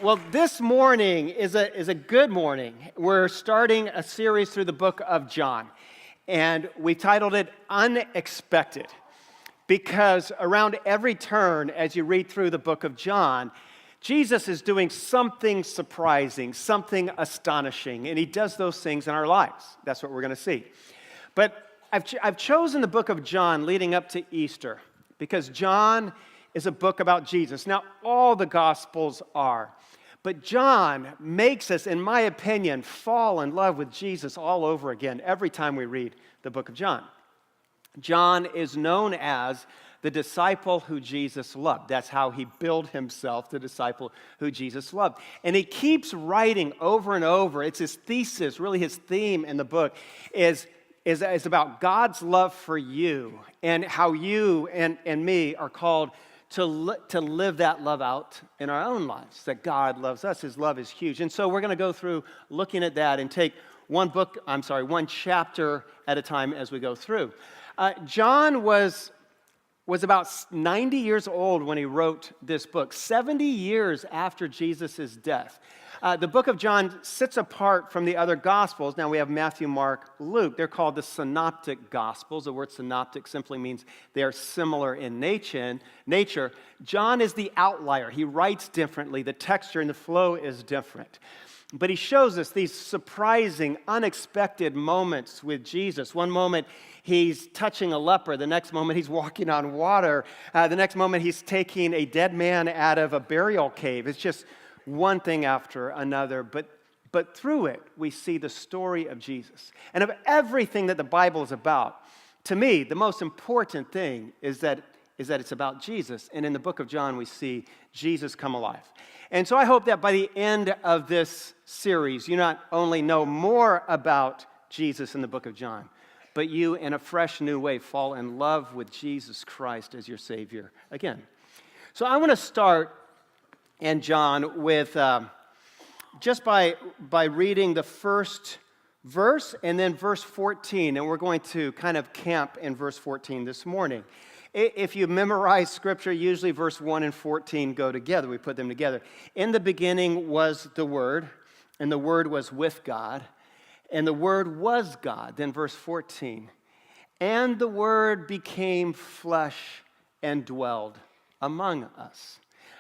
Well, this morning is a good morning. We're starting a series through the book of John, and we titled it Unexpected, because around every turn as you read through the book of John, Jesus is doing something surprising, something astonishing, and he does those things in our lives. That's what we're going to see. But I've chosen the book of John leading up to Easter because John is a book about Jesus. Now, all the Gospels are. But John makes us, in my opinion, fall in love with Jesus all over again every time we read the book of John. John is known as the disciple who Jesus loved. That's how he billed himself, the disciple who Jesus loved. And he keeps writing over and over. It's his thesis, really his theme in the book is about God's love for you and how you and me are called to live that love out in our own lives, that God loves us. His love is huge. And so we're going to go through looking at that and take one chapter at a time as we go through. John was about 90 years old when he wrote this book, 70 years after Jesus' death. The book of John sits apart from the other Gospels. Now we have Matthew, Mark, Luke. They're called the Synoptic Gospels. The word synoptic simply means they are similar in nature. John is the outlier. He writes differently. The texture and the flow is different. But he shows us these surprising, unexpected moments with Jesus. One moment, he's touching a leper. The next moment, he's walking on water. The next moment, he's taking a dead man out of a burial cave. It's just one thing after another. But through it, we see the story of Jesus. And of everything that the Bible is about, to me, the most important thing is that it's about Jesus. And in the book of John, we see Jesus come alive. And so I hope that by the end of this series, you not only know more about Jesus in the book of John, but you, in a fresh new way, fall in love with Jesus Christ as your Savior again. So I want to start in John with just by reading the first verse and then verse 14, and we're going to kind of camp in verse 14 this morning. If you memorize Scripture, usually verse 1 and 14 go together. We put them together. In the beginning was the Word, and the Word was with God, and the Word was God. Then verse 14, and the Word became flesh and dwelled among us.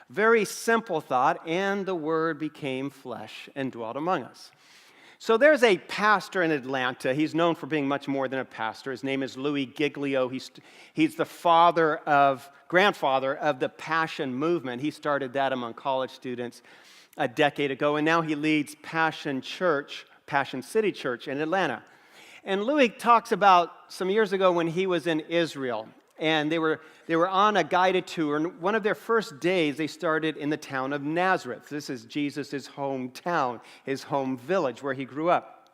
Very simple thought, and the Word became flesh and dwelt among us. So there's a pastor in Atlanta. He's known for being much more than a pastor. His name is Louis Giglio. He's the grandfather of the Passion Movement. He started that among college students a decade ago, and now he leads Passion City Church in Atlanta. And Louis talks about some years ago when he was in Israel, and they were on a guided tour, and one of their first days, they started in the town of Nazareth. This is Jesus' hometown, his home village where he grew up.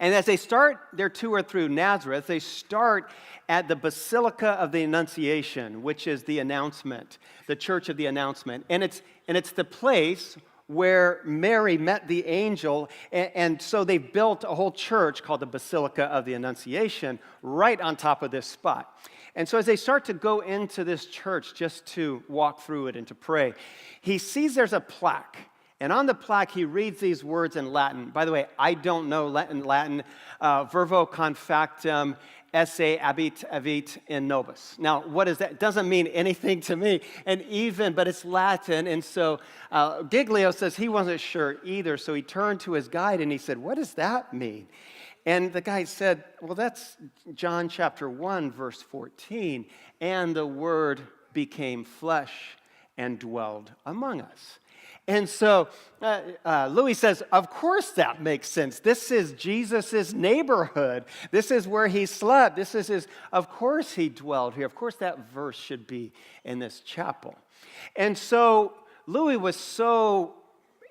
And as they start their tour through Nazareth, they start at the Basilica of the Annunciation, which is the announcement, the Church of the Announcement. And it's the place where Mary met the angel, and so they built a whole church called the Basilica of the Annunciation right on top of this spot. And so as they start to go into this church just to walk through it and to pray, he sees there's a plaque. And on the plaque, he reads these words in Latin. By the way, I don't know Latin. Verbo confactum esse abit in nobis. Now, what is that? It doesn't mean anything to me. But it's Latin. And so Giglio says he wasn't sure either. So he turned to his guide and he said, "What does that mean?" And the guy said, well, that's John chapter 1, verse 14. And the Word became flesh and dwelled among us. And so Louis says, of course that makes sense. This is Jesus' neighborhood. This is where he slept. Of course he dwelled here. Of course that verse should be in this chapel. And so Louis was so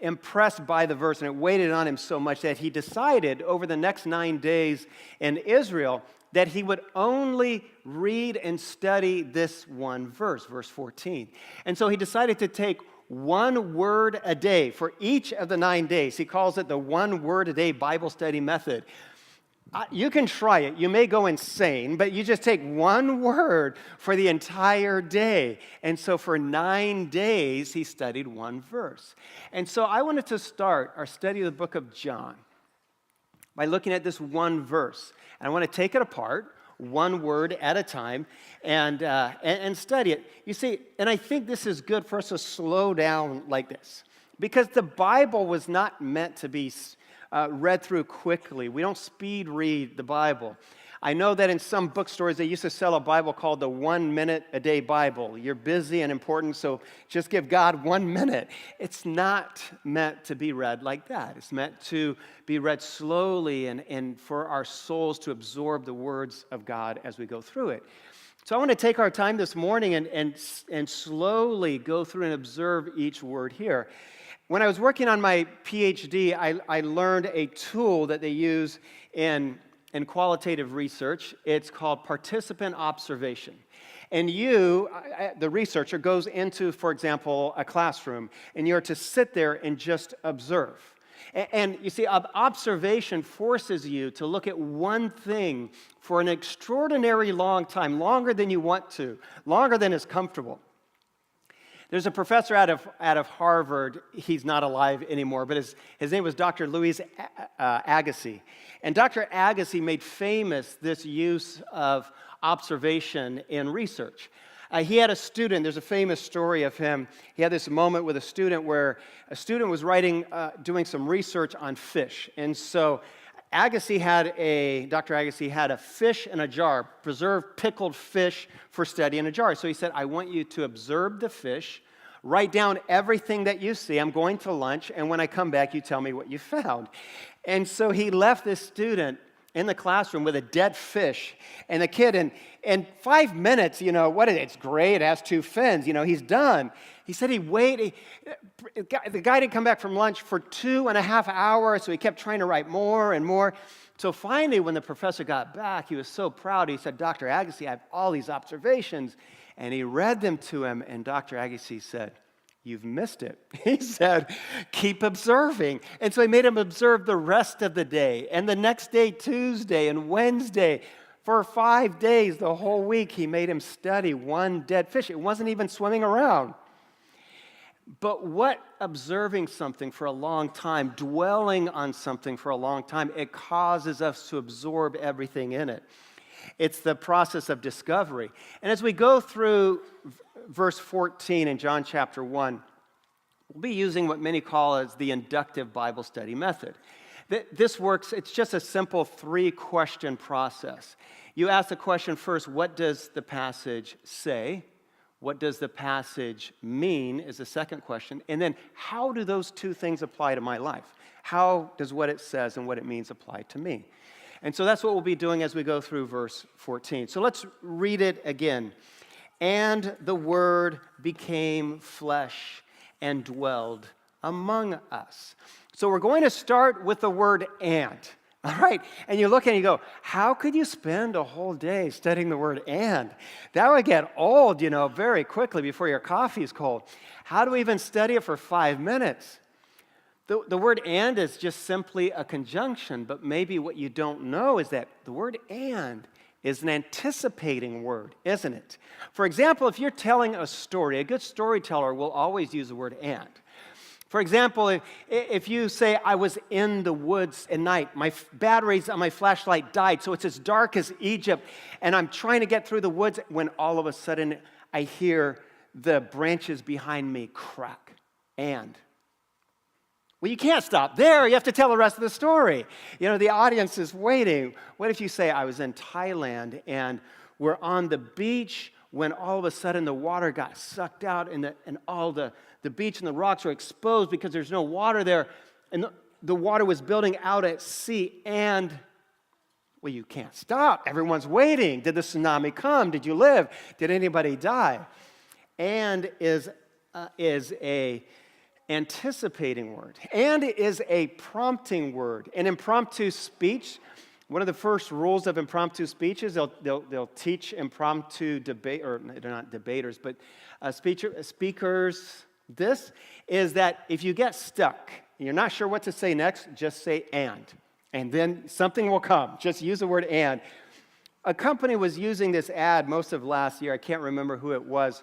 impressed by the verse, and it weighted on him so much that he decided over the next 9 days in Israel that he would only read and study this one verse, verse 14. And so he decided to take one word a day for each of the 9 days. He calls it the 1 word a day Bible study method. You can try it. You may go insane, but you just take one word for the entire day. And so for 9 days, he studied one verse. And so I wanted to start our study of the book of John by looking at this one verse. And I want to take it apart, one word at a time, and study it. You see, and I think this is good for us to slow down like this, because the Bible was not meant to be read through quickly. We don't speed read the Bible. I know that in some bookstores they used to sell a Bible called the 1 minute a day Bible. You're busy and important, so just give God 1 minute. It's not meant to be read like that. It's meant to be read slowly and for our souls to absorb the words of God as we go through it. So I want to take our time this morning and slowly go through and observe each word here. When I was working on my PhD, I learned a tool that they use in qualitative research. It's called participant observation. And you, the researcher, goes into, for example, a classroom, and you're to sit there and just observe. And you see, observation forces you to look at one thing for an extraordinary long time, longer than you want to, longer than is comfortable. There's a professor out of Harvard. He's not alive anymore, but his name was Dr. Louis Agassiz. And Dr. Agassiz made famous this use of observation in research. He had a student. There's a famous story of him. He had this moment with a student where a student was doing some research on fish. And so Dr. Agassiz had a fish in a jar, preserved pickled fish for study in a jar. So he said, I want you to observe the fish, write down everything that you see. I'm going to lunch, and when I come back, you tell me what you found. And so he left this student in the classroom with a dead fish, and the kid, in 5 minutes, it's gray, it has 2 fins, he's done. He said he waited. The guy didn't come back from lunch for 2.5 hours, so he kept trying to write more and more. So finally, when the professor got back, he was so proud. He said, Dr. Agassiz, I have all these observations. And he read them to him, and Dr. Agassiz said, you've missed it. He said, keep observing. And so he made him observe the rest of the day, and the next day, Tuesday and Wednesday. For 5 days, the whole week, he made him study one dead fish. It wasn't even swimming around. But what observing something for a long time, dwelling on something for a long time, it causes us to absorb everything in it. It's the process of discovery. And as we go through verse 14 in John chapter 1, we'll be using what many call as the inductive Bible study method. This works, it's just a simple 3-question process. You ask the question first, what does the passage say? What does the passage mean is the second question. And then how do those 2 things apply to my life? How does what it says and what it means apply to me? And so that's what we'll be doing as we go through verse 14. So let's read it again. And the Word became flesh and dwelled among us. So we're going to start with the word and. All right, and you look and you go, how could you spend a whole day studying the word and? That would get old, very quickly before your coffee is cold. How do we even study it for 5 minutes? The word and is just simply a conjunction, but maybe what you don't know is that the word and is an anticipating word, isn't it? For example, if you're telling a story, a good storyteller will always use the word and. For example, if you say, I was in the woods at night, my batteries on my flashlight died, so it's as dark as Egypt, and I'm trying to get through the woods when all of a sudden I hear the branches behind me crack. And well, you can't stop there. You have to tell the rest of the story. The audience is waiting. What if you say, I was in Thailand, and we're on the beach when all of a sudden the water got sucked out and all the beach and the rocks were exposed because there's no water there, and the water was building out at sea, and, well, you can't stop. Everyone's waiting. Did the tsunami come? Did you live? Did anybody die? And is a anticipating word. And is a prompting word. In impromptu speech, one of the first rules of impromptu speech is they'll teach impromptu debate, or they're not debaters, but speakers. This is that if you get stuck, and you're not sure what to say next, just say and and then something will come. Just use the word and. A company was using this ad most of last year. I can't remember who it was,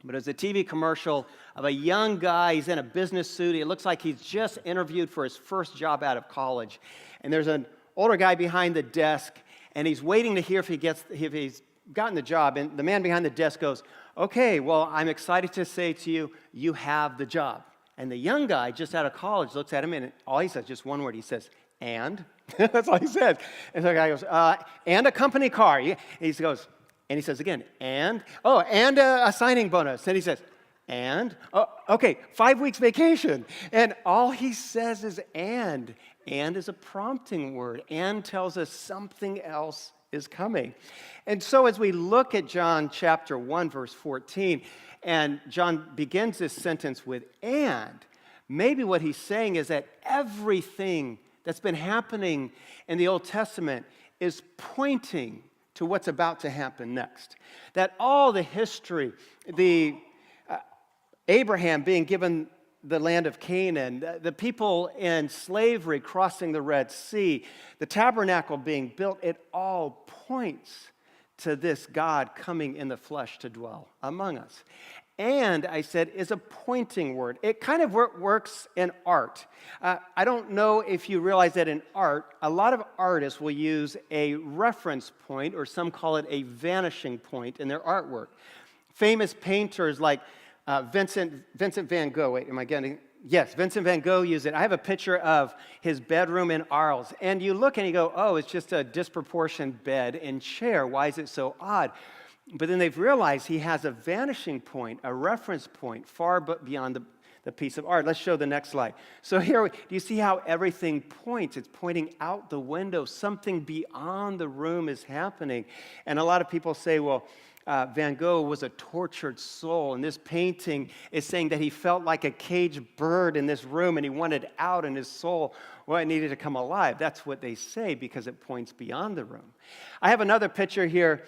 but it was a TV commercial of a young guy. He's in a business suit. It looks like he's just interviewed for his first job out of college. And there's an older guy behind the desk, and he's waiting to hear if he's gotten the job. And the man behind the desk goes, "Okay, well, I'm excited to say to you, you have the job." And the young guy, just out of college, looks at him, and all he says, just one word, he says, "And?" That's all he said. And so the guy goes, "And a company car." And he goes, and he says again, "And?" "Oh, and a signing bonus." And he says, "And?" "Oh, okay, 5 weeks vacation." And all he says is "and." And is a prompting word. And tells us something else is coming. And so as we look at John chapter 1, verse 14, and John begins this sentence with "and," maybe what he's saying is that everything that's been happening in the Old Testament is pointing to what's about to happen next. That all the history, Abraham being given the land of Canaan, the people in slavery crossing the Red Sea, the tabernacle being built, it all points to this God coming in the flesh to dwell among us. And, I said, is a pointing word. It kind of works in art. I don't know if you realize that in art, a lot of artists will use a reference point, or some call it a vanishing point, in their artwork. Famous painters like Vincent van Gogh. Wait, am I getting? Yes, Vincent van Gogh used it. I have a picture of his bedroom in Arles. And you look and you go, oh, it's just a disproportionate bed and chair. Why is it so odd? But then they've realized he has a vanishing point, a reference point, far beyond the piece of art. Let's show the next slide. So here, do you see how everything points? It's pointing out the window. Something beyond the room is happening. And a lot of people say, well, Van Gogh was a tortured soul, and this painting is saying that he felt like a caged bird in this room, and he wanted out in his soul. Well, it needed to come alive. That's what they say because it points beyond the room. I have another picture here.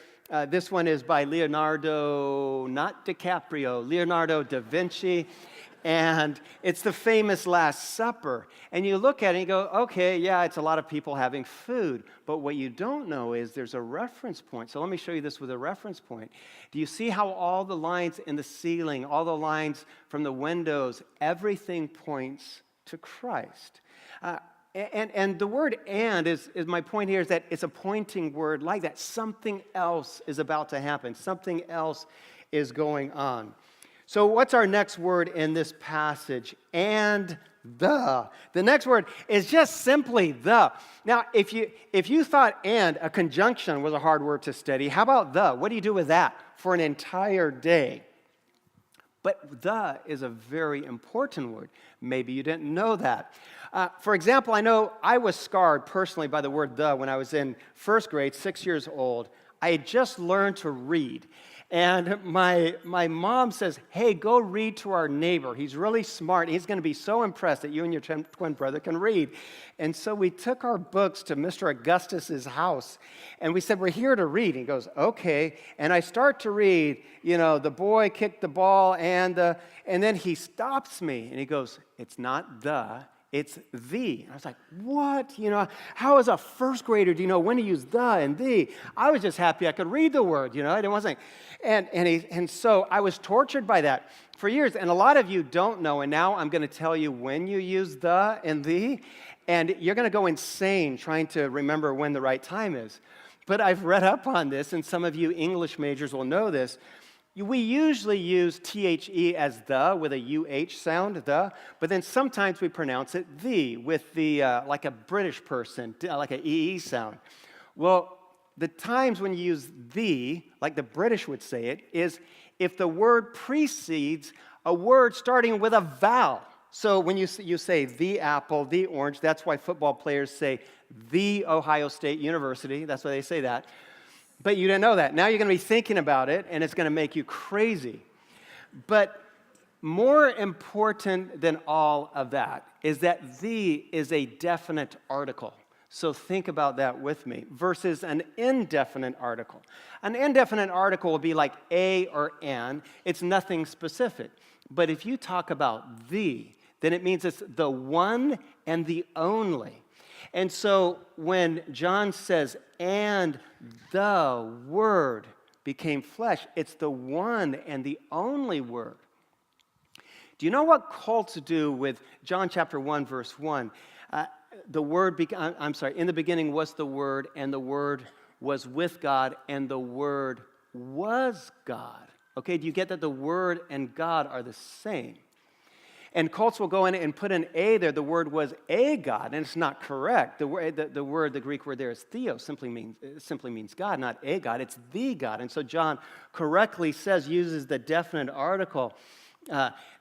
This one is by Leonardo, not DiCaprio, Leonardo da Vinci, and it's the famous Last Supper. And you look at it and you go, okay, yeah, it's a lot of people having food, but what you don't know is there's a reference point. So let me show you this with a reference point. Do you see how all the lines in the ceiling, all the lines from the windows, everything points to Christ? And the word "and" is my point here, is that it's a pointing word like that. Something else is about to happen. Something else is going on. So what's our next word in this passage? And the. The next word is just simply the. Now, if you thought "and," a conjunction, was a hard word to study, how about the? What do you do with that for an entire day? But the is a very important word. Maybe you didn't know that. For example, I know I was scarred personally by the word "the" when I was in first grade, 6 years old. I had just learned to read. And my mom says, hey, go read to our neighbor. He's really smart. He's going to be so impressed that you and your twin brother can read. And so we took our books to Mr. Augustus's house, and we said, we're here to read. He goes, okay. And I start to read, the boy kicked the ball, and then he stops me, and he goes, it's not the, it's the. And I was like, what? How is a first grader, do you know when to use the and the? I was just happy I could read the word, I didn't want to say. And so I was tortured by that for years. And a lot of you don't know, and now I'm going to tell you when you use the and the, and you're going to go insane trying to remember when the right time is. But I've read up on this, and some of you English majors will know this. We usually use the as the with a UH sound, the, but then sometimes we pronounce it the with the, like a British person, like an EE sound. Well, the times when you use the, like the British would say it, is if the word precedes a word starting with a vowel. So when you say the apple, the orange, that's why football players say the Ohio State University. That's why they say that. But you didn't know that. Now you're going to be thinking about it, and it's going to make you crazy. But more important than all of that is that the is a definite article. So think about that with me, versus an indefinite article. An indefinite article will be like a or an. It's nothing specific. But if you talk about the, then it means it's the one and the only. And so when John says, and the Word became flesh, it's the one and the only Word. Do you know what cults do with John chapter 1, verse 1? The Word, in the beginning was the Word, and the Word was with God, and the Word was God. Okay, do you get that the Word and God are the same? And cults will go in and put an A there. The word was a God, and it's not correct. The Greek word there is theos, simply means God, not a God. It's the God. And so John correctly uses the definite article.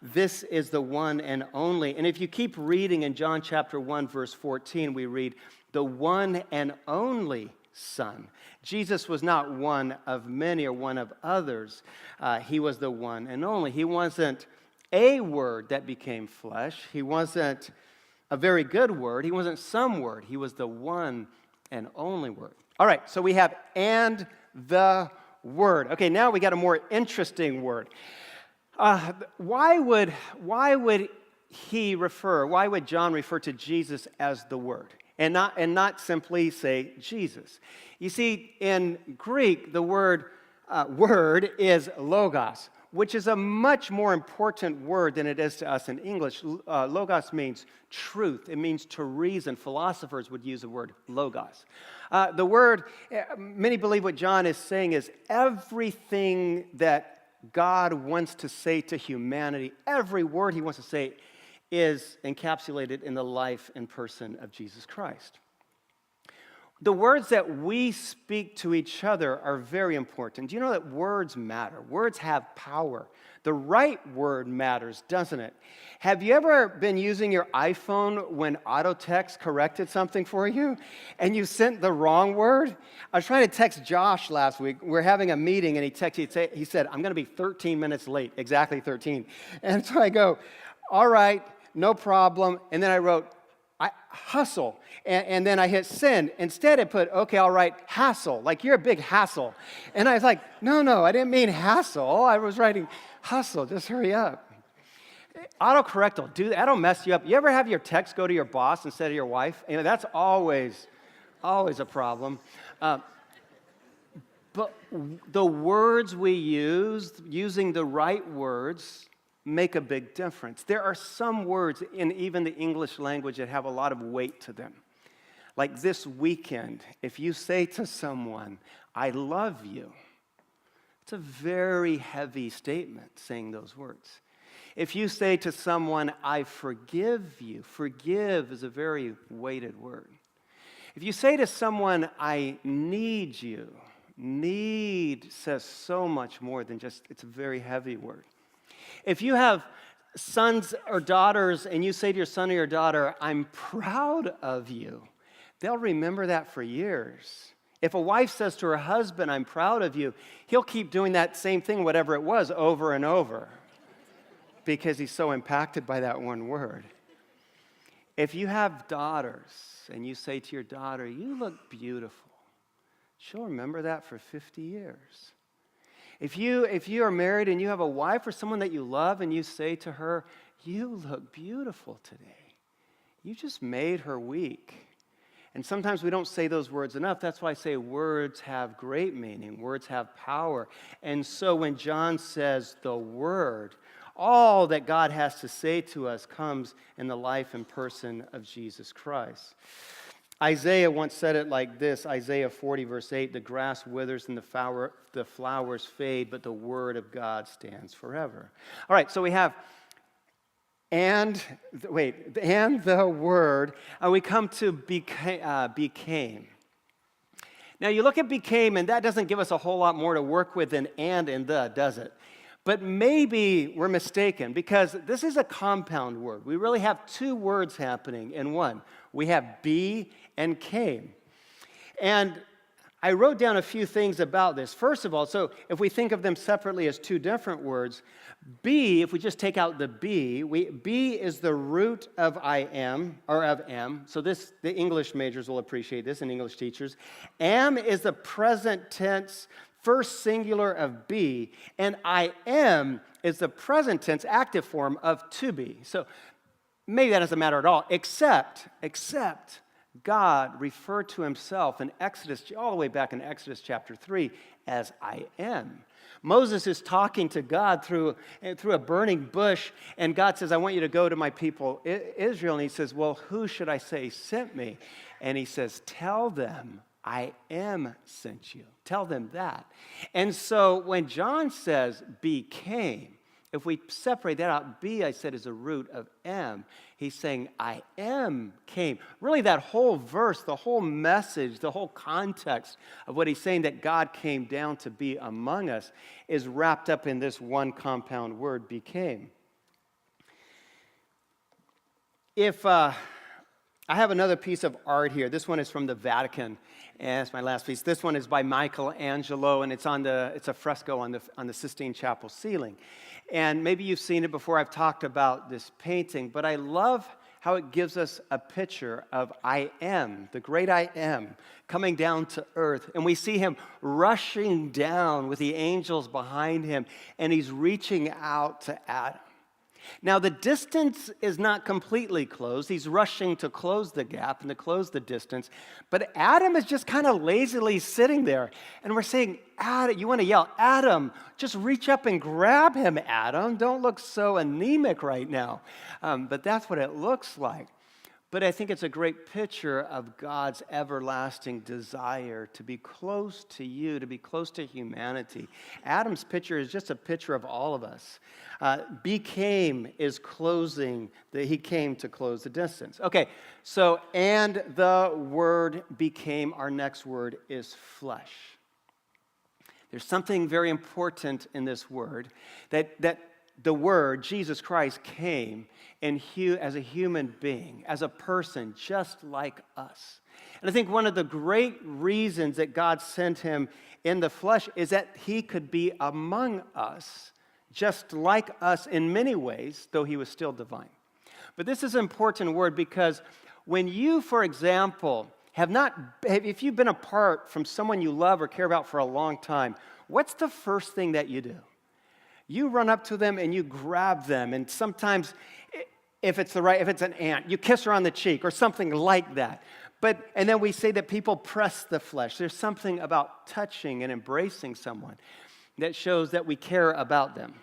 This is the one and only. And if you keep reading in John chapter 1, verse 14, we read, the one and only Son. Jesus was not one of many or one of others. He was the one and only. He wasn't a word that became flesh. He wasn't a very good word. He wasn't some word. He was the one and only Word. All right, so we have and the Word. Okay, now we got a more interesting word. Why would John refer to Jesus as the Word and not simply say Jesus? You see, in Greek, the word is logos, which is a much more important word than it is to us in English. Logos means truth. It means to reason. Philosophers would use the word logos. The word, many believe what John is saying is everything that God wants to say to humanity, every word he wants to say is encapsulated in the life and person of Jesus Christ. The words that we speak to each other are very important. Do you know that words matter? Words have power. The right word matters, doesn't it? Have you ever been using your iPhone when autotext corrected something for you and you sent the wrong word? I was trying to text Josh last week. We're having a meeting and he said, I'm going to be 13 minutes late, exactly 13. And so I go, all right, no problem. And then I wrote, hustle, and then I hit send. Instead, it put, okay, I'll write hassle, like you're a big hassle. And I was like, no, I didn't mean hassle. I was writing hustle, just hurry up. Autocorrect will do that. That'll mess you up. You ever have your text go to your boss instead of your wife? You know, that's always a problem. But the words we use, using the right words, make a big difference. There are some words in even the English language that have a lot of weight to them. Like this weekend, if you say to someone, I love you, it's a very heavy statement, saying those words. If you say to someone, I forgive you, forgive is a very weighted word. If you say to someone, I need you, need says so much more than just, it's a very heavy word. If you have sons or daughters and you say to your son or your daughter, I'm proud of you, they'll remember that for years. If a wife says to her husband, I'm proud of you, he'll keep doing that same thing, whatever it was, over and over because he's so impacted by that one word. If you have daughters and you say to your daughter, you look beautiful, she'll remember that for 50 years. If you are married and you have a wife or someone that you love and you say to her, you look beautiful today, you just made her week. And sometimes we don't say those words enough. That's why I say words have great meaning. Words have power. And so when John says the Word, all that God has to say to us comes in the life and person of Jesus Christ. Isaiah once said it like this, Isaiah 40, verse 8, the grass withers and the flowers fade, but the word of God stands forever. All right, so we have and the word, and we come to became. Now you look at became, and that doesn't give us a whole lot more to work with than and the, does it? But maybe we're mistaken, because this is a compound word. We really have two words happening in one. We have be and came. And I wrote down a few things about this. First of all, so if we think of them separately as two different words, be, if we just take out the be is the root of I am, or of am. So this, the English majors will appreciate this, and English teachers. Am is the present tense first singular of be, and I am is the present tense active form of to be. So maybe that doesn't matter at all, except God referred to himself in Exodus, all the way back in Exodus chapter 3, as I am. Moses is talking to God through a burning bush, and God says, I want you to go to my people Israel. And he says, well, who should I say sent me? And he says, tell them I am sent you. Tell them that. And so when John says became, if we separate that out, be, I said, is a root of am. He's saying, I am came. Really, that whole verse, the whole message, the whole context of what he's saying, that God came down to be among us, is wrapped up in this one compound word, became. If I have another piece of art here. This one is from the Vatican, and it's my last piece. This one is by Michelangelo, and it's a fresco on the Sistine Chapel ceiling. And maybe you've seen it before. I've talked about this painting, but I love how it gives us a picture of I am, the great I am, coming down to earth. And we see him rushing down with the angels behind him, and he's reaching out to Adam. Now, the distance is not completely closed. He's rushing to close the gap and to close the distance. But Adam is just kind of lazily sitting there. And we're saying, Adam, you want to yell, Adam, just reach up and grab him, Adam. Don't look so anemic right now. But that's what it looks like. But I think it's a great picture of God's everlasting desire to be close to you, to be close to humanity. Adam's picture is just a picture of all of us. Became is closing, he came to close the distance. Okay, so, and the word became, our next word is flesh. There's something very important in this word, that the word, Jesus Christ, came as a human being, as a person just like us. And I think one of the great reasons that God sent him in the flesh is that he could be among us, just like us in many ways, though he was still divine. But this is an important word because when you, for example, if you've been apart from someone you love or care about for a long time, what's the first thing that you do? You run up to them and you grab them, and sometimes, if it's an aunt, you kiss her on the cheek or something like that. And then we say that people press the flesh. There's something about touching and embracing someone that shows that we care about them.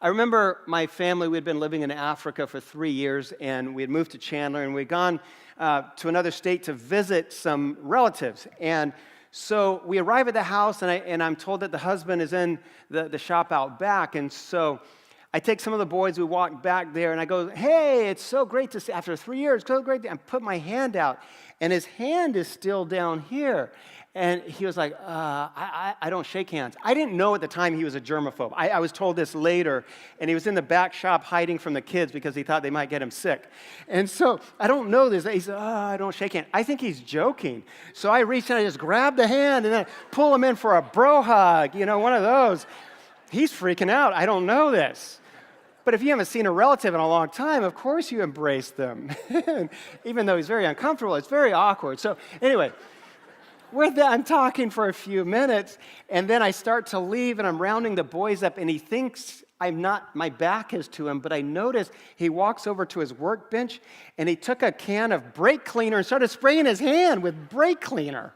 I remember my family, we'd been living in Africa for 3 years, and we had moved to Chandler, and we'd gone to another state to visit some relatives. And so we arrive at the house, and I'm told that the husband is in the shop out back. And so I take some of the boys, we walk back there, and I go, hey, it's so great to see, after 3 years, so great. I put my hand out, and his hand is still down here. And he was like, I don't shake hands. I didn't know at the time he was a germaphobe. I was told this later, and he was in the back shop hiding from the kids because he thought they might get him sick. And so I don't know this. He said, I don't shake hands. I think he's joking. So I reach in, I just grab the hand, and then pull him in for a bro hug, one of those. He's freaking out. I don't know this. But if you haven't seen a relative in a long time, of course you embrace them. Even though he's very uncomfortable, it's very awkward. So anyway, I'm talking for a few minutes, and then I start to leave, and I'm rounding the boys up, and he thinks my back is to him, but I notice he walks over to his workbench, and he took a can of brake cleaner and started spraying his hand with brake cleaner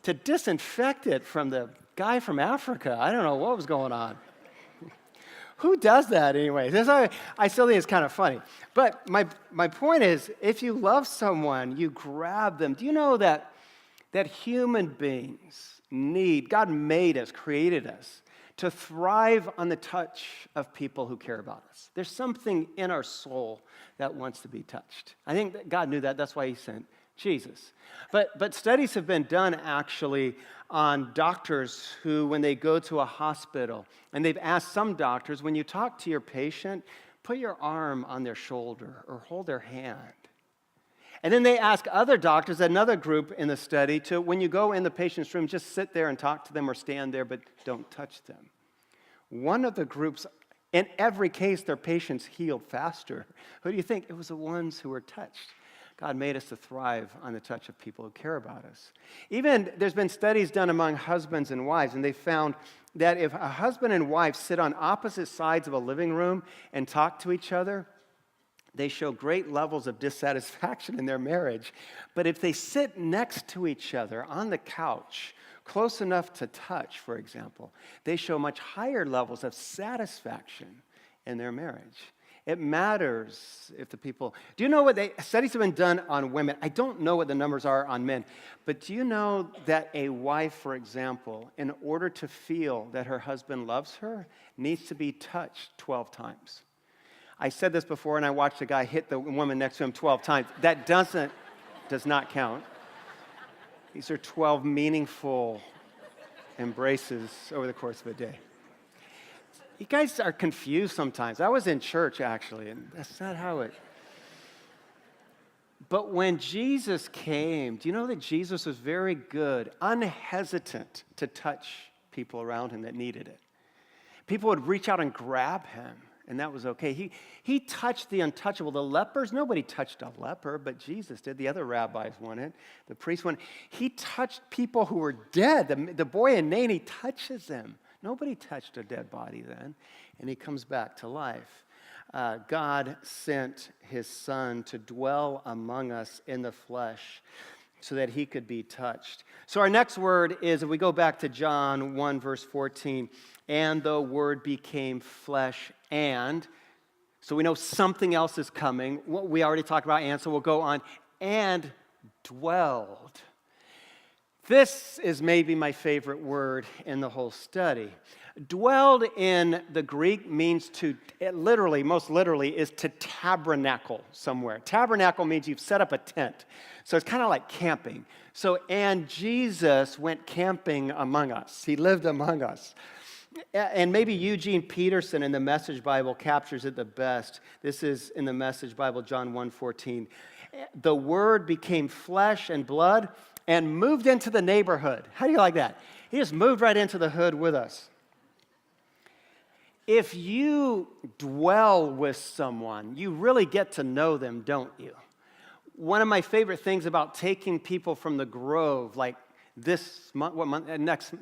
to disinfect it from the guy from Africa. I don't know what was going on. Who does that anyway? I still think it's kind of funny. But my point is, if you love someone, you grab them. Do you know that human beings God made us, created us, to thrive on the touch of people who care about us? There's something in our soul that wants to be touched. I think that God knew that. That's why he sent Jesus. But studies have been done actually on doctors who, when they go to a hospital, and they've asked some doctors, when you talk to your patient, put your arm on their shoulder or hold their hand. And then they ask other doctors, another group in the study, to, when you go in the patient's room, just sit there and talk to them or stand there, but don't touch them. One of the groups, in every case, their patients healed faster. Who do you think? It was the ones who were touched. God made us to thrive on the touch of people who care about us. Even there's been studies done among husbands and wives, and they found that if a husband and wife sit on opposite sides of a living room and talk to each other, they show great levels of dissatisfaction in their marriage. But if they sit next to each other on the couch, close enough to touch, for example, they show much higher levels of satisfaction in their marriage. It matters if the people... Do you know what studies have been done on women? I don't know what the numbers are on men, but do you know that a wife, for example, in order to feel that her husband loves her, needs to be touched 12 times? I said this before, and I watched a guy hit the woman next to him 12 times. That does not count. These are 12 meaningful embraces over the course of a day. You guys are confused sometimes. I was in church, actually, and that's not how it... But when Jesus came, do you know that Jesus was very good, unhesitant to touch people around him that needed it? People would reach out and grab him, and that was okay. He touched the untouchable. The lepers, nobody touched a leper, but Jesus did. The other rabbis wanted, the priests wanted. He touched people who were dead. The boy in Nain, he touches them. Nobody touched a dead body then, and he comes back to life. God sent his son to dwell among us in the flesh so that he could be touched. So our next word is, if we go back to John 1, verse 14, and the word became flesh and, so we know something else is coming. We already talked about and, so we'll go on, and dwelled. This is maybe my favorite word in the whole study. Dwelled in the Greek means most literally, is to tabernacle somewhere. Tabernacle means you've set up a tent. So it's kind of like camping. So, and Jesus went camping among us. He lived among us. And maybe Eugene Peterson in the Message Bible captures it the best. This is in the Message Bible, John 1:14. The Word became flesh and blood and moved into the neighborhood. How do you like that? He just moved right into the hood with us. If you dwell with someone, you really get to know them, don't you? One of my favorite things about taking people from the Grove, like this month,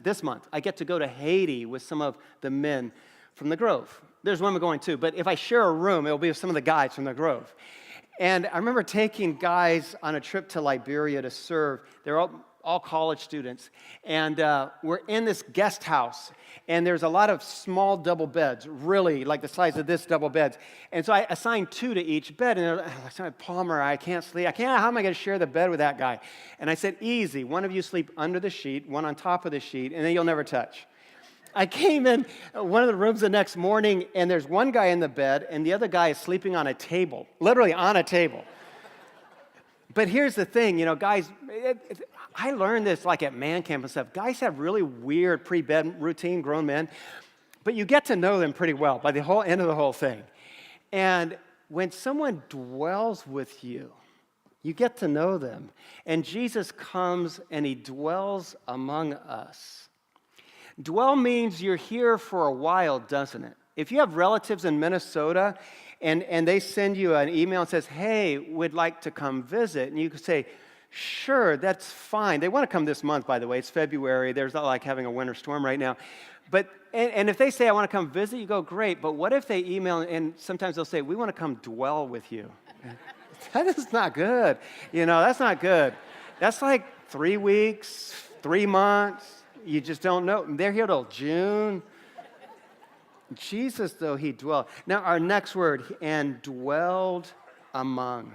this month, I get to go to Haiti with some of the men from the Grove. There's women going too, but if I share a room, it'll be with some of the guys from the Grove. And I remember taking guys on a trip to Liberia to serve. They're all college students. And we're in this guest house. And there's a lot of small double beds, really like the size of this double beds. And so I assigned 2 to each bed. And I said, Palmer, I can't sleep. How am I going to share the bed with that guy? And I said, easy. One of you sleep under the sheet, one on top of the sheet, and then you'll never touch. I came in one of the rooms the next morning, and there's one guy in the bed, and the other guy is sleeping on a table, literally on a table. But here's the thing, guys, I learned this like at man camp and stuff. Guys have really weird pre-bed routine, grown men, but you get to know them pretty well by the whole end of the whole thing. And when someone dwells with you, you get to know them. And Jesus comes and he dwells among us. Dwell means you're here for a while, doesn't it? If you have relatives in Minnesota and they send you an email and says, hey, we'd like to come visit, and you could say, sure, that's fine. They want to come this month, by the way. It's February. There's not like having a winter storm right now. But and if they say, I want to come visit, you go, great. But what if they email, and sometimes they'll say, we want to come dwell with you. That is not good. That's not good. That's like 3 weeks, 3 months. You just don't know. They're here till June. Jesus, though, he dwelled. Now, our next word, and dwelled among.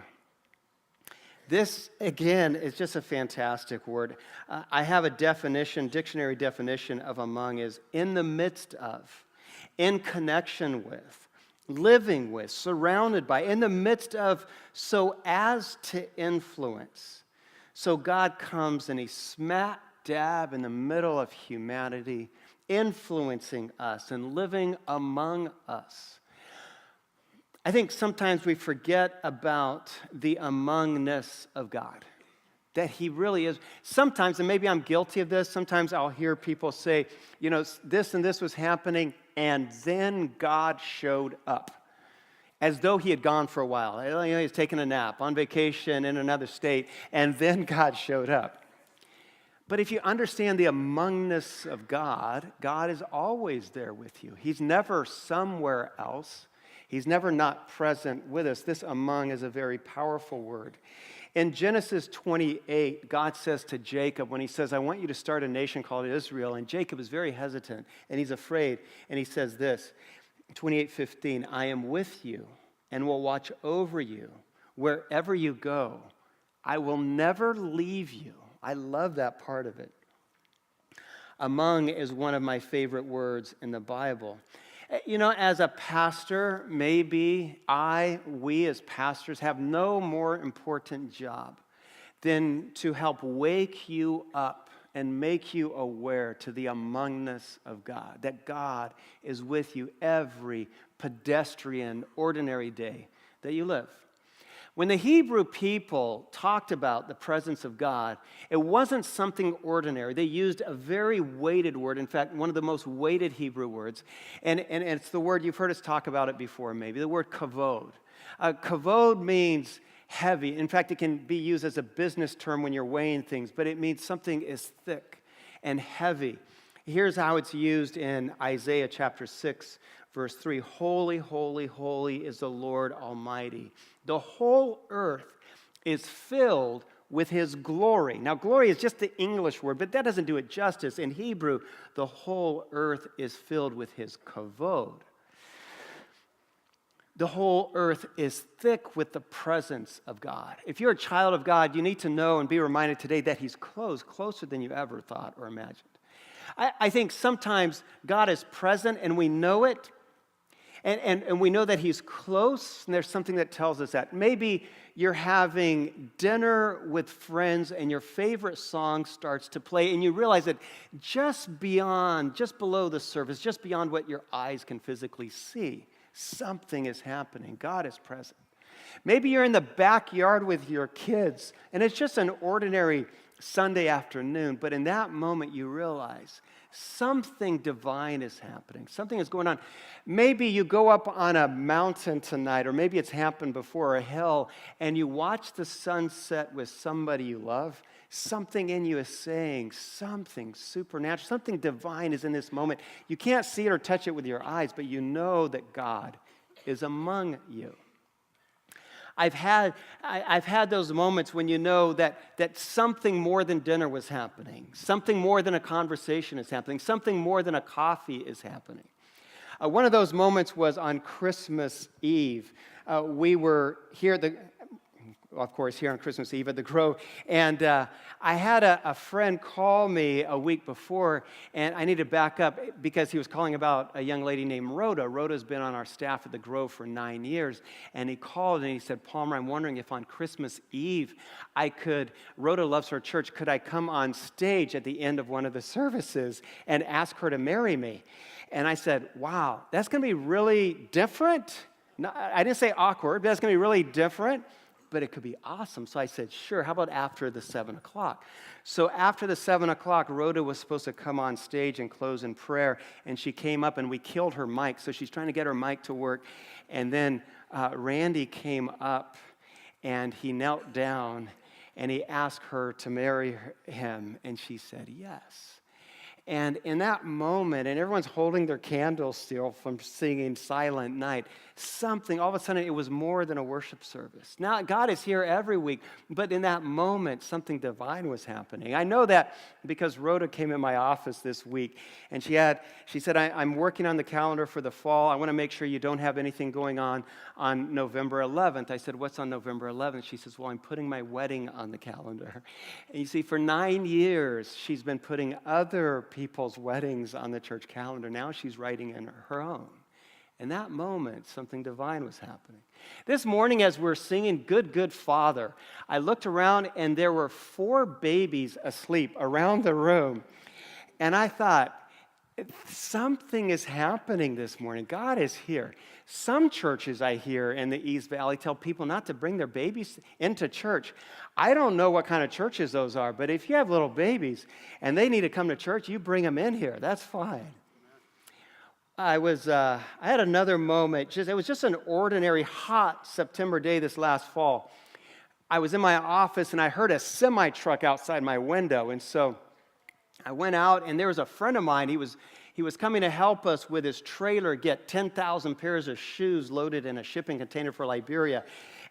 This, again, is just a fantastic word. I have a dictionary definition of among is in the midst of, in connection with, living with, surrounded by, in the midst of, so as to influence. So God comes and he smack dab in the middle of humanity, influencing us and living among us. I think sometimes we forget about the amongness of God, that he really is. Sometimes, and maybe I'm guilty of this, sometimes I'll hear people say, this and this was happening, and then God showed up. As though he had gone for a while. He was taking a nap, on vacation in another state, and then God showed up. But if you understand the amongness of God, God is always there with you. He's never somewhere else. He's never not present with us. This among is a very powerful word. In Genesis 28, God says to Jacob, when he says, I want you to start a nation called Israel, and Jacob is very hesitant, and he's afraid, and he says this, 28:15, I am with you and will watch over you wherever you go. I will never leave you. I love that part of it. Among is one of my favorite words in the Bible. You know, as a pastor, maybe we as pastors have no more important job than to help wake you up and make you aware to the amongness of God, that God is with you every pedestrian, ordinary day that you live. When the Hebrew people talked about the presence of God, it wasn't something ordinary. They used a very weighted word, in fact, one of the most weighted Hebrew words, and it's the word, you've heard us talk about it before maybe, the word kavod. Kavod means heavy. In fact, it can be used as a business term when you're weighing things, but it means something is thick and heavy. Here's how it's used in Isaiah chapter 6, verse 3. Holy, holy, holy is the Lord Almighty. The whole earth is filled with his glory. Now, glory is just the English word, but that doesn't do it justice. In Hebrew, the whole earth is filled with his kavod. The whole earth is thick with the presence of God. If you're a child of God, you need to know and be reminded today that he's close, closer than you ever thought or imagined. I think sometimes God is present and we know it, and we know that he's close, and there's something that tells us that. Maybe you're having dinner with friends and your favorite song starts to play, and you realize that just below the surface, just beyond what your eyes can physically see, something is happening. God is present. Maybe you're in the backyard with your kids, and it's just an ordinary Sunday afternoon, but in that moment you realize something divine is happening. Something is going on. Maybe you go up on a mountain tonight, or maybe it's happened before, a hill, and you watch the sunset with somebody you love. Something in you is saying something supernatural, something divine is in this moment. You can't see it or touch it with your eyes, but you know that God is among you. I've had those moments when you know that something more than dinner was happening, something more than a conversation is happening, something more than a coffee is happening. One of those moments was on Christmas Eve. We were here here on Christmas Eve at the Grove, and I had a friend call me a week before, and I need to back up because he was calling about a young lady named Rhoda. Rhoda's been on our staff at the Grove for 9 years, and he called and he said, Palmer, I'm wondering if on Christmas Eve Rhoda loves her church, could I come on stage at the end of one of the services and ask her to marry me? And I said, wow, that's going to be really different. No, I didn't say awkward, but that's going to be really different. But it could be awesome. So I said, sure, how about after the 7 o'clock? So after the 7 o'clock, Rhoda was supposed to come on stage and close in prayer, and she came up and we killed her mic, so she's trying to get her mic to work. And then Randy came up and he knelt down and he asked her to marry him, and she said yes. And in that moment, and everyone's holding their candles still from singing Silent Night, something, all of a sudden, it was more than a worship service. Now, God is here every week, but in that moment, something divine was happening. I know that because Rhoda came in my office this week, and she said, I'm working on the calendar for the fall. I want to make sure you don't have anything going on November 11th. I said, what's on November 11th? She says, well, I'm putting my wedding on the calendar. And you see, for 9 years, she's been putting other people's weddings on the church calendar. Now she's writing in her own. In that moment, something divine was happening. This morning, as we're singing Good, Good Father, I looked around and there were 4 babies asleep around the room. And I thought, something is happening this morning. God is here. Some churches I hear in the East Valley tell people not to bring their babies into church. I don't know what kind of churches those are, but if you have little babies and they need to come to church, you bring them in here. That's fine. I had another moment. It was just an ordinary hot September day this last fall. I was in my office and I heard a semi truck outside my window, and so I went out, and there was a friend of mine. He He was coming to help us with his trailer get 10,000 pairs of shoes loaded in a shipping container for Liberia.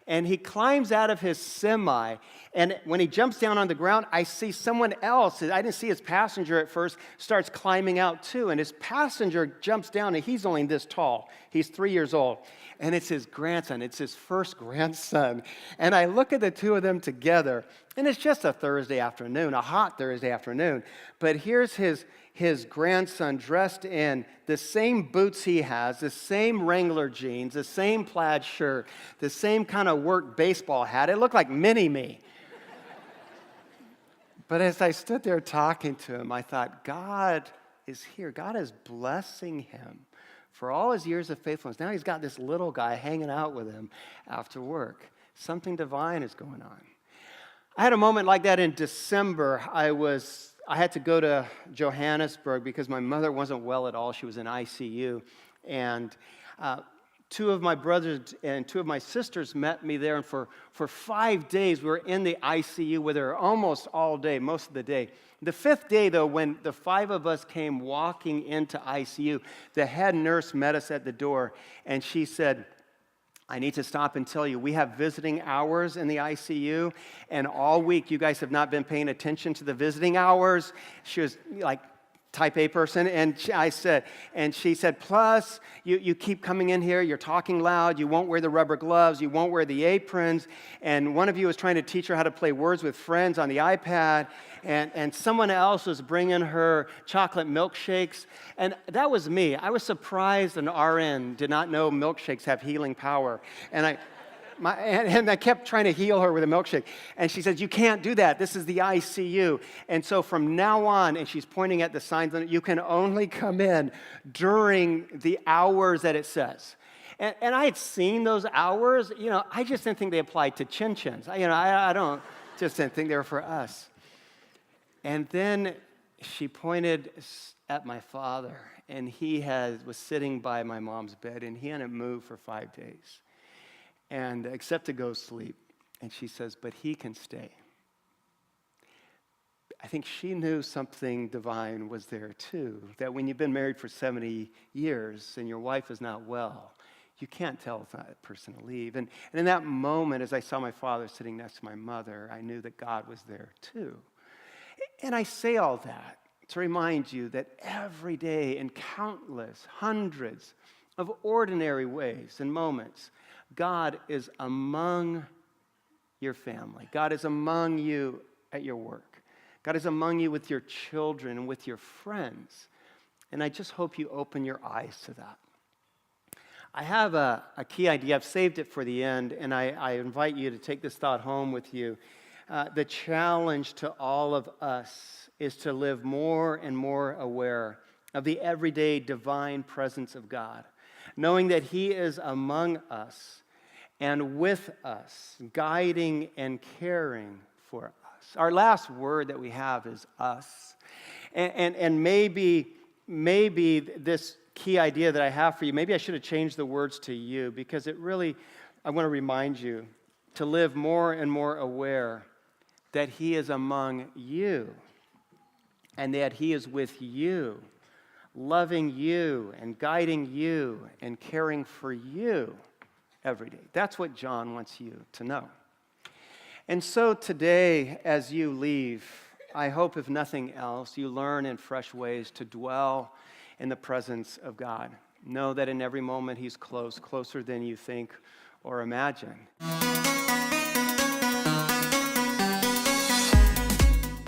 And he climbs out of his semi, and when he jumps down on the ground, I see someone else. I didn't see his passenger at first, starts climbing out too. And his passenger jumps down, and he's only this tall. He's 3 years old. And it's his grandson. It's his first grandson. And I look at the two of them together, and it's just a Thursday afternoon, a hot Thursday afternoon. But here's his grandson dressed in the same boots he has, the same Wrangler jeans, the same plaid shirt, the same kind of work baseball hat. It looked like mini-me. But as I stood there talking to him, I thought, God is here. God is blessing him for all his years of faithfulness. Now he's got this little guy hanging out with him after work. Something divine is going on. I had a moment like that in December. I had to go to Johannesburg because my mother wasn't well at all. She was in ICU. And two of my brothers and two of my sisters met me there. And for 5 days, we were in the ICU with her almost all day, most of the day. The fifth day, though, when the five of us came walking into ICU, the head nurse met us at the door. And she said, I need to stop and tell you, we have visiting hours in the ICU, and all week you guys have not been paying attention to the visiting hours. She was like type A person, and she said, plus you keep coming in here, you're talking loud, you won't wear the rubber gloves, you won't wear the aprons, and one of you was trying to teach her how to play Words with Friends on the iPad, and someone else was bringing her chocolate milkshakes, and that was me. I was surprised an RN did not know milkshakes have healing power, and I kept trying to heal her with a milkshake. And she says, you can't do that. This is the ICU. And so from now on, and she's pointing at the signs, you can only come in during the hours that it says. And I had seen those hours. I just didn't think they applied to Chinchens. I just didn't think they were for us. And then she pointed at my father, and he was sitting by my mom's bed, and he hadn't moved for 5 days. And except to go sleep. And she says, but he can stay. I think she knew something divine was there too, that when you've been married for 70 years and your wife is not well, you can't tell that person to leave. And in that moment, as I saw my father sitting next to my mother, I knew that God was there too. And I say all that to remind you that every day in countless, hundreds of ordinary ways and moments, God is among your family. God is among you at your work. God is among you with your children and with your friends. And I just hope you open your eyes to that. I have a key idea. I've saved it for the end, and I invite you to take this thought home with you. The challenge to all of us is to live more and more aware of the everyday divine presence of God, knowing that He is among us and with us, guiding and caring for us. Our last word that we have is us. And maybe this key idea that I have for you, maybe I should have changed the words to you, because it really, I want to remind you to live more and more aware that He is among you and that He is with you, loving you and guiding you and caring for you every day. That's what John wants you to know. And so today, as you leave, I hope, if nothing else, you learn in fresh ways to dwell in the presence of God. Know that in every moment He's close, closer than you think or imagine.